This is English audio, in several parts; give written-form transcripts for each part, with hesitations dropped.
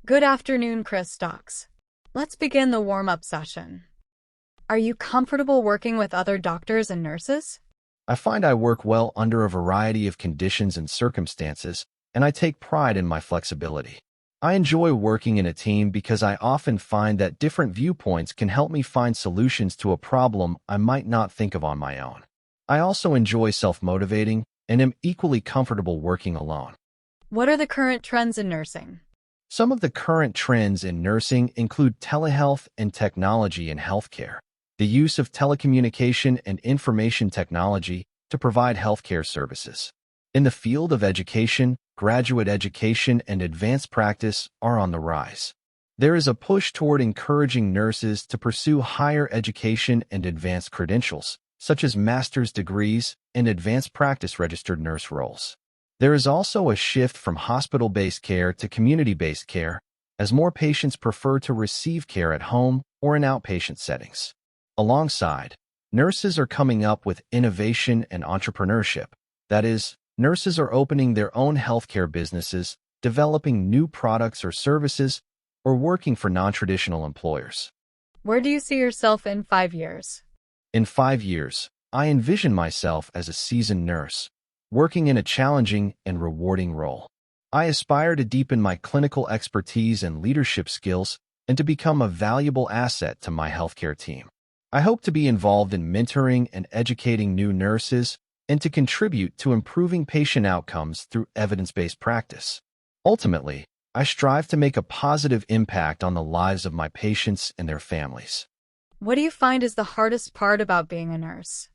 Good afternoon, Chris Docs. Let's begin the warm-up session. Are you comfortable working with other doctors and nurses? I find I work well under a variety of conditions and circumstances, and I take pride in my flexibility. I enjoy working in a team because I often find that different viewpoints can help me find solutions to a problem I might not think of on my own. I also enjoy self-motivating and am equally comfortable working alone. What are the current trends in nursing? Some of the current trends in nursing include telehealth and technology in healthcare, the use of telecommunication and information technology to provide healthcare services. In the field of education, graduate education and advanced practice are on the rise. There is a push toward encouraging nurses to pursue higher education and advanced credentials, such as master's degrees and advanced practice registered nurse roles. There is also a shift from hospital-based care to community-based care, as more patients prefer to receive care at home or in outpatient settings. Alongside, nurses are coming up with innovation and entrepreneurship. That is, nurses are opening their own healthcare businesses, developing new products or services, or working for non-traditional employers. Where do you see yourself in 5 years? In 5 years, I envision myself as a seasoned nurse, working in a challenging and rewarding role. I aspire to deepen my clinical expertise and leadership skills and to become a valuable asset to my healthcare team. I hope to be involved in mentoring and educating new nurses and to contribute to improving patient outcomes through evidence-based practice. Ultimately, I strive to make a positive impact on the lives of my patients and their families. What do you find is the hardest part about being a nurse?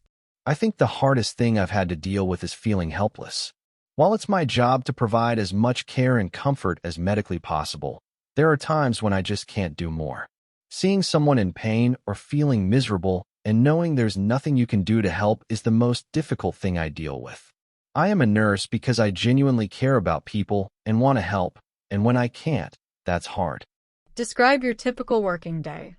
I think the hardest thing I've had to deal with is feeling helpless. While it's my job to provide as much care and comfort as medically possible, there are times when I just can't do more. Seeing someone in pain or feeling miserable and knowing there's nothing you can do to help is the most difficult thing I deal with. I am a nurse because I genuinely care about people and want to help, and when I can't, that's hard. Describe your typical working day.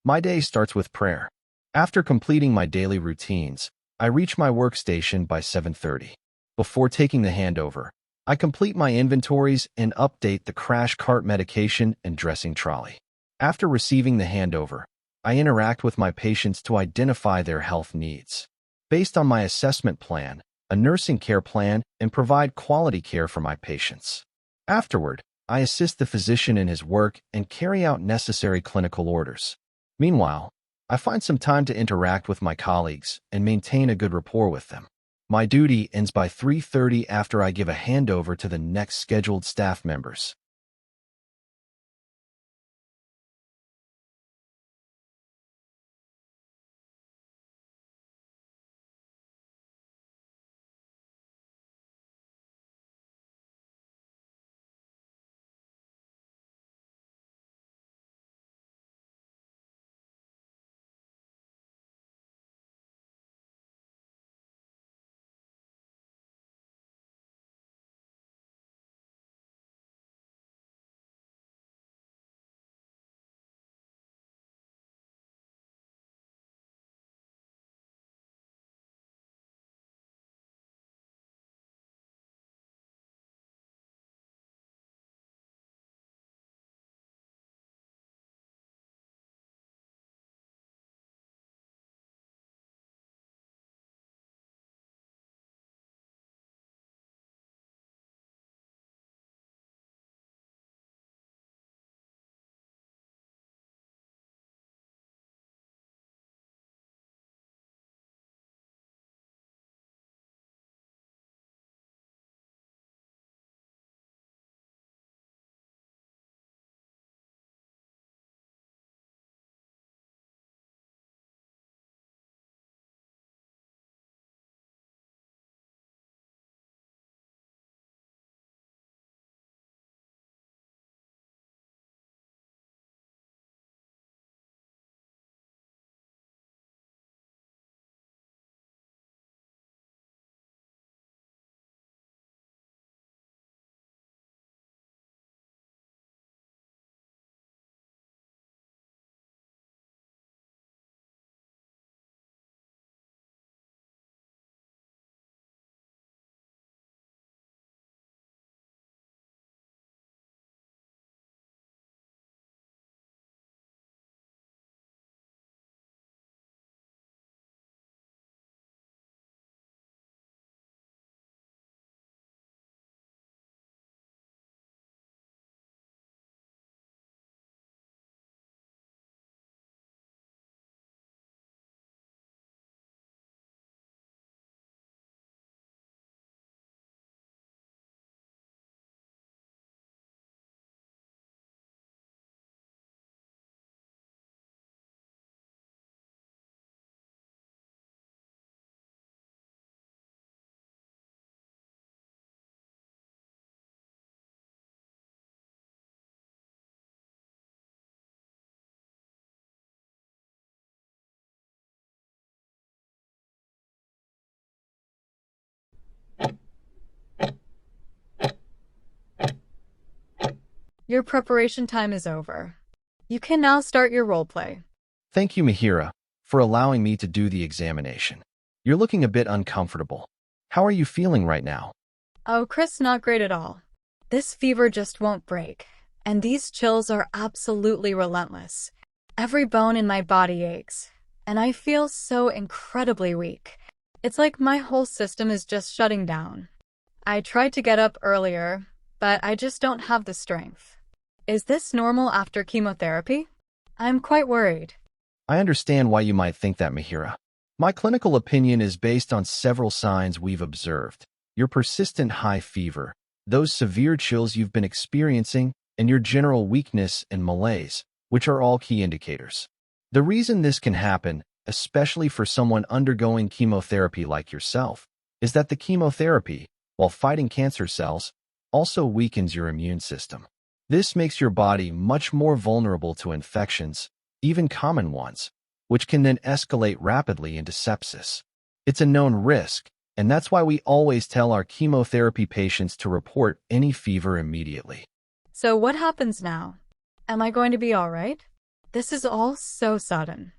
My day starts with prayer. After completing my daily routines, I reach my workstation by 7:30. Before taking the handover, I complete my inventories and update the crash cart medication and dressing trolley. After receiving the handover, I interact with my patients to identify their health needs. Based on my assessment plan, a nursing care plan, and provide quality care for my patients. Afterward, I assist the physician in his work and carry out necessary clinical orders. Meanwhile, I find some time to interact with my colleagues and maintain a good rapport with them. My duty ends by 3:30 after I give a handover to the next scheduled staff members. Your preparation time is over. You can now start your roleplay. Thank you, Mihiraa, for allowing me to do the examination. You're looking a bit uncomfortable. How are you feeling right now? Oh, Chris, not great at all. This fever just won't break, and these chills are absolutely relentless. Every bone in my body aches, and I feel so incredibly weak. It's like my whole system is just shutting down. I tried to get up earlier, but I just don't have the strength. Is this normal after chemotherapy? I'm quite worried. I understand why you might think that, Mihiraa. My clinical opinion is based on several signs we've observed. Your persistent high fever, those severe chills you've been experiencing, and your general weakness and malaise, which are all key indicators. The reason this can happen, especially for someone undergoing chemotherapy like yourself, is that the chemotherapy, while fighting cancer cells, also weakens your immune system. This makes your body much more vulnerable to infections, even common ones, which can then escalate rapidly into sepsis. It's a known risk, and that's why we always tell our chemotherapy patients to report any fever immediately. So what happens now? Am I going to be all right? This is all so sudden.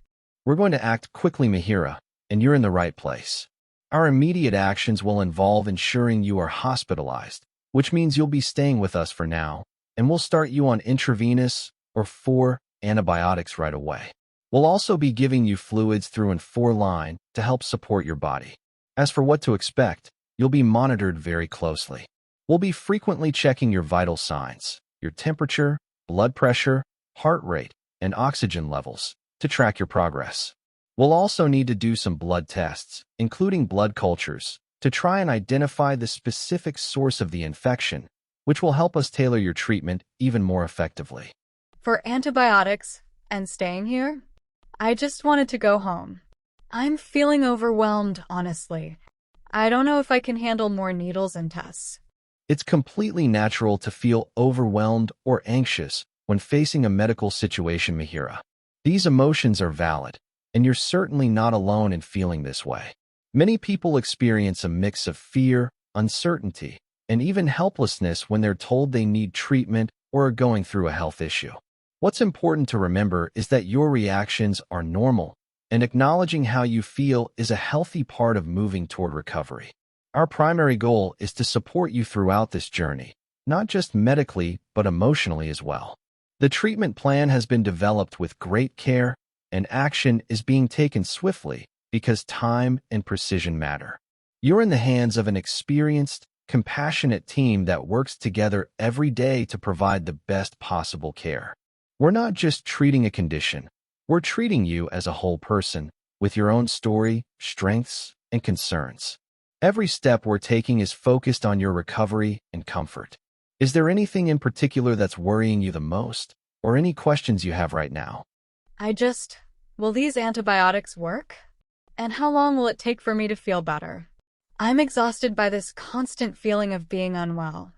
We're going to act quickly, Mihiraa, and you're in the right place. Our immediate actions will involve ensuring you are hospitalized, which means you'll be staying with us for now, and we'll start you on intravenous or 4 antibiotics right away. We'll also be giving you fluids through and 4-line to help support your body. As for what to expect, you'll be monitored very closely. We'll be frequently checking your vital signs, your temperature, blood pressure, heart rate, and oxygen levels to track your progress. We'll also need to do some blood tests, including blood cultures, to try and identify the specific source of the infection, which will help us tailor your treatment even more effectively. For antibiotics and staying here, I just wanted to go home. I'm feeling overwhelmed, honestly. I don't know if I can handle more needles and tests. It's completely natural to feel overwhelmed or anxious when facing a medical situation, Mihiraa. These emotions are valid, and you're certainly not alone in feeling this way. Many people experience a mix of fear, uncertainty, and even helplessness when they're told they need treatment or are going through a health issue. What's important to remember is that your reactions are normal, and acknowledging how you feel is a healthy part of moving toward recovery. Our primary goal is to support you throughout this journey, not just medically, but emotionally as well. The treatment plan has been developed with great care, and action is being taken swiftly because time and precision matter. You're in the hands of an experienced, compassionate team that works together every day to provide the best possible care. We're not just treating a condition, we're treating you as a whole person, with your own story, strengths, and concerns. Every step we're taking is focused on your recovery and comfort. Is there anything in particular that's worrying you the most, or any questions you have right now? Will these antibiotics work? And how long will it take for me to feel better? I'm exhausted by this constant feeling of being unwell.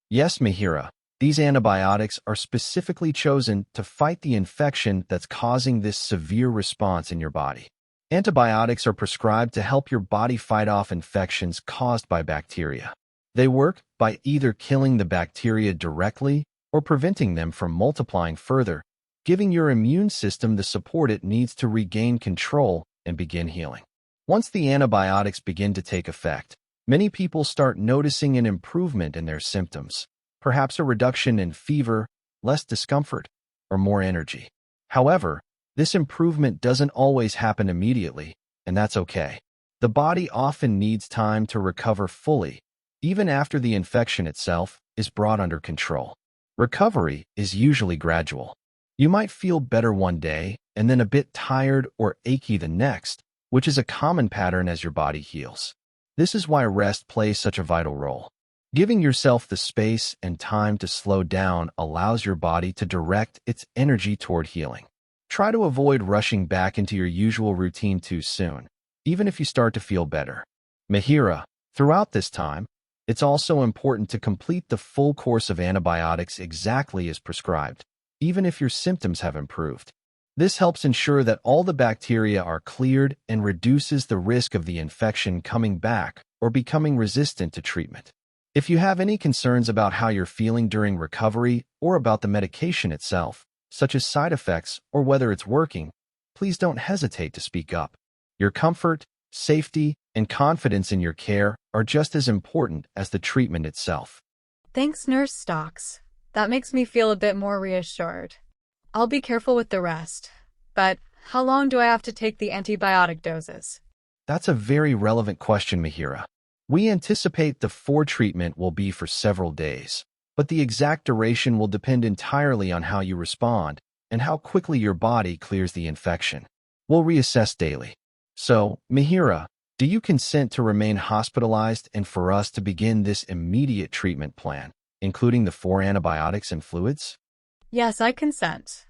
Yes, Mihiraa. These antibiotics are specifically chosen to fight the infection that's causing this severe response in your body. Antibiotics are prescribed to help your body fight off infections caused by bacteria. They work by either killing the bacteria directly or preventing them from multiplying further, giving your immune system the support it needs to regain control and begin healing. Once the antibiotics begin to take effect, many people start noticing an improvement in their symptoms. Perhaps a reduction in fever, less discomfort, or more energy. However, this improvement doesn't always happen immediately, and that's okay. The body often needs time to recover fully, even after the infection itself is brought under control. Recovery is usually gradual. You might feel better one day and then a bit tired or achy the next, which is a common pattern as your body heals. This is why rest plays such a vital role. Giving yourself the space and time to slow down allows your body to direct its energy toward healing. Try to avoid rushing back into your usual routine too soon, even if you start to feel better. Mihiraa, throughout this time, it's also important to complete the full course of antibiotics exactly as prescribed, even if your symptoms have improved. This helps ensure that all the bacteria are cleared and reduces the risk of the infection coming back or becoming resistant to treatment. If you have any concerns about how you're feeling during recovery or about the medication itself, such as side effects or whether it's working, please don't hesitate to speak up. Your comfort, safety, and confidence in your care are just as important as the treatment itself. Thanks, Nurse Stocks. That makes me feel a bit more reassured. I'll be careful with the rest. But how long do I have to take the antibiotic doses? That's a very relevant question, Mihiraa. We anticipate the treatment will be for several days, but the exact duration will depend entirely on how you respond and how quickly your body clears the infection. We'll reassess daily. So, Mihiraa, do you consent to remain hospitalized and for us to begin this immediate treatment plan, including the 4 antibiotics and fluids? Yes, I consent.